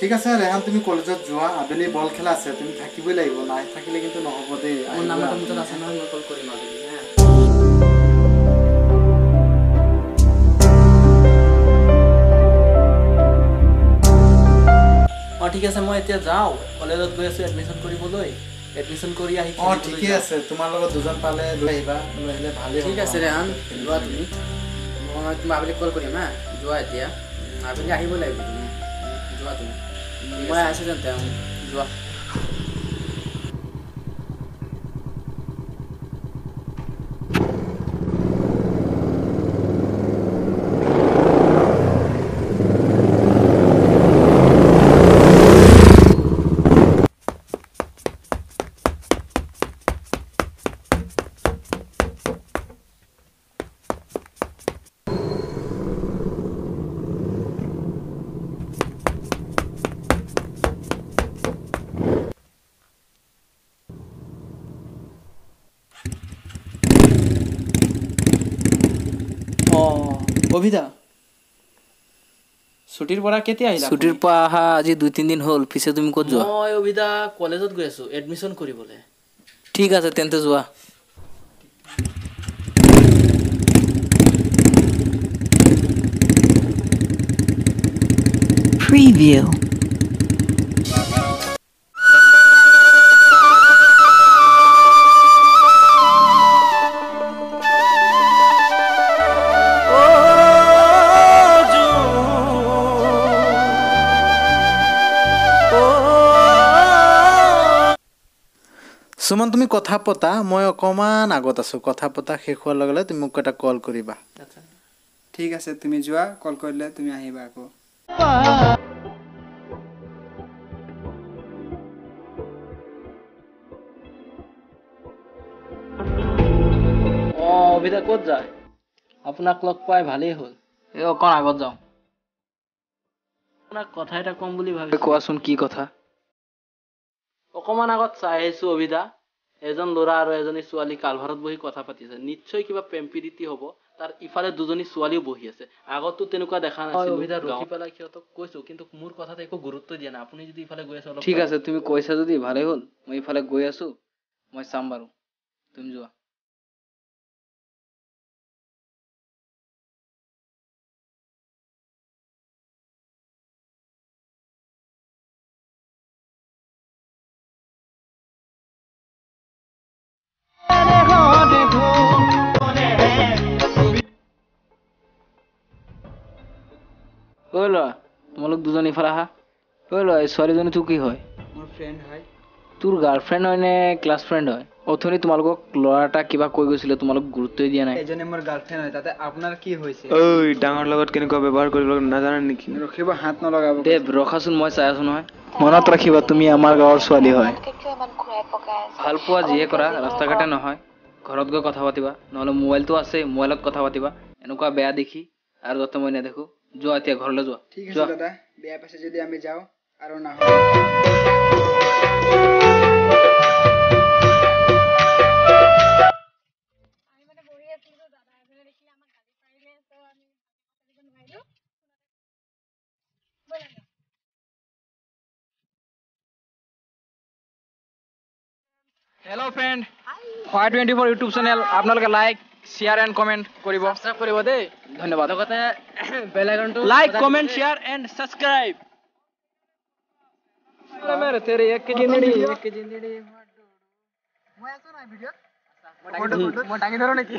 ঠিক আছে ৰেহান, তুমি কলেজত যোৱা, আবেলি বল খেলা আছে, তুমি থাকিবই লাগিব, নাই থাকিলে কিন্তু নহ'ব দেই। মোৰ নাম্বাৰটো মোৰ তাত আছে নহয়, মই কল কৰিম আবেলি। ঠিক আছে, মই এতিয়া যাওঁ, কলেজত গৈ আছোঁ এডমিশ্যন কৰিবলৈ। এডমিশ্যন কৰি আহি ঠিকে আছে, তোমাৰ লগত দুজন পালে লৈ আহিবা, লৈ আহিলে ভালেই হ'ব। ঠিক আছে ৰেহান, যোৱা তুমি, মই তোমাক আবেলি কল কৰিম হা। যোৱা এতিয়া, আবেলি আহিব লাগিব তুমি, যোৱা তুমি, মই আছোঁ তেন্তে, যোৱা। অভিদা, ছুটিৰ পৰা কেতিয়া আহিলা? ছুটিৰ পৰা অহা আজি 2-3 দিন হ'ল। পিছে তুমি ক'ত যোৱা? মই অভিদা কলেজত গৈ আছোঁ এডমিশ্যন কৰিবলৈ। ঠিক আছে তেন্তে যোৱা। Preview. সুমন, তুমি কথা পতা, মই অকণমান আগত আছোঁ। কথা পতা শেষ হোৱাৰ লগে লগে তুমি মোক এটা কল কৰিবা। ঠিক আছে, তুমি যোৱা, কল কৰিলে তুমি আহিবা আকৌ। অভিদা ক'ত যায়? আপোনাক লগ পাই ভালেই হ'ল। এই অকণ আগত যাওঁ। আপোনাক কথা এটা ক'ম বুলি ভাবিছোঁ। কোৱাচোন কি কথা? অকণমান আগত চাই আহিছোঁ অভিদা, এজন ল'ৰা আৰু এজনী ছোৱালী কালভাৰত বহি কথা পাতিছে। নিশ্চয় কিবা প্ৰেম প্ৰীতি হ'ব। তাৰ ইফালে দুজনী ছোৱালীও বহি আছে। আগতো তেনেকুৱা দেখা নাছিলোঁ। অভিদা ৰখি পেলাই সিহঁতক কৈছোঁ, কিন্তু মোৰ কথাত একো গুৰুত্ব দিয়া নাই। আপুনি যদি ইফালে গৈ আছে অলপ। ঠিক আছে, তুমি কৈছা যদি ভালেই হ'ল। মই ইফালে গৈ আছোঁ, মই চাম বাৰু, তুমি যোৱা। ঐ ল'ৰা, তোমালোক দুজন ইফালে আহা। ঐ ল'ৰা, এই ছোৱালীজনী তোৰ কি হয়? মোৰ ফ্ৰেণ্ড হয়। তোৰ গাৰ্লফ্ৰেণ্ড হয় নে ক্লাছ ফ্ৰেণ্ড হয়? অথনি তোমালোকক ল'ৰা এটা কিবা কৈ গৈছিলে, তোমালোক গুৰুত্বই দিয়া নাই। এজনী মোৰ গাৰ্লফ্ৰেণ্ড হয়, তাতে আপোনাৰ কি হৈছে? ঐ, ডাঙৰ লগত কেনেকুৱা ব্যৱহাৰ কৰিব নাজানে নেকি? ৰখিব, হাত নলগাব। দেৱ, ৰখাচোন, মই চাই আছোঁ নহয়। মনত ৰাখিবা, তুমি আমাৰ গাঁৱৰ ছোৱালী হয়। ভাল পোৱা যিয়ে কৰা, ৰাস্তা ঘাটে নহয়। ঘৰত গৈ কথা পাতিবা, নহ'লে মোবাইলটো আছে, মোবাইলত কথা পাতিবা। এনেকুৱা বেয়া দেখি আৰু যাতে মই নেদেখোঁ। যোৱা এতিয়া, ঘৰলৈ যোৱা। ঠিক আছে দাদা, বেয়া পাইছে যদি আমি যাওঁ আৰু নাহো। Hello' friend, Y24 YouTube channel আপোনালোকে লাইক, শ্বেয়াৰ এণ্ড কমেণ্ট কৰিব। সাবস্ক্ৰাইব কৰিব দেই। ধন্যবাদ। লগতে বেল আইকনটো like, comment, share and subscribe. তেৰে এক জিন্দগী মই আছো না ভিডিঅ'ত? মই দাঙি ধৰো নেকি?